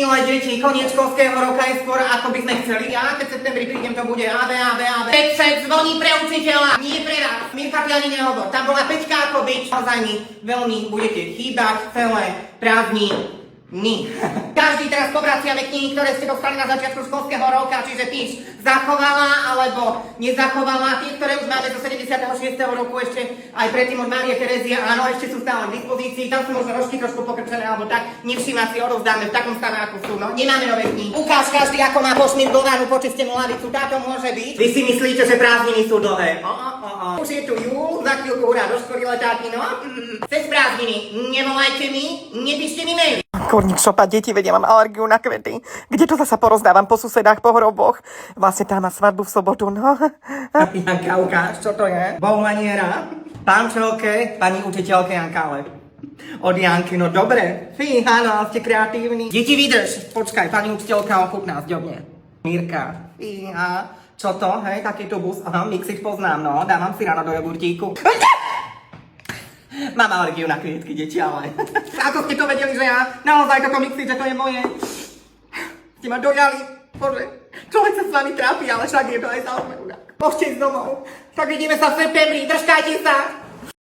Milé deti, koniec školského roka je skôr ako by sme chceli. Ja, keď v septembri prídem, to bude AB. Peček zvoní pre učiteľa, nie pre vás. Mirka ti ani nehovor. Tam bola Pečka ako bič. Naozaj mi veľmi budete chýbať celé prázdniny. Každý teraz povraciame knihy, ktoré ste dostali na začiatku školského roka, čiže píš zachovala alebo nezachovala. Tie, ktoré už máme zo 76. roku ešte aj predtým od Márie Terezia, áno, ešte sú stále k dispozícii. Tam sú možno rožky trošku pokrčené alebo tak. Nevšíma si, odovzdáme v takom stave, ako sú. No, nemáme nové knihy. Ukáž každý, ako má pošmirgovanú počistenú lavicu. Táto môže byť. Vy si myslíte, že prázdniny sú dlhé? Už je tu júl, za chvíľku hurá do školy letáky, no. Cez prázdniny nevolajte mi, nepíšte mi maily. Kurník šopa, deti, vedia, mám alergiu na kvety. Kde to zasa porozdávam? Po susedách, po hroboch. Vlastne tá má svadbu v sobotu, no. Janka, ukáž, čo to je? Bohumaniera, pánčelke, pani učiteľke Jankale. Od Janky, no dobre. Fí, áno, ste kreatívni. Deti, vydrž. Počkaj, pani učiteľka ochutná zdobne. Mirka, fíha. Čo to, hej, takýto bus? Aha, mixit poznám, no. Dávam si ráno do jogurtíku. Mám alergiu na kvietky, deti, ale... Ako ste to vedeli, že ja naozaj toto mixi, že to je moje... Ste ma dojali. Bože, človek sa s vami trápi, ale však je to aj zaujímavé. Môžete ísť domov. Tak vidíme sa v septembri, držkajte sa.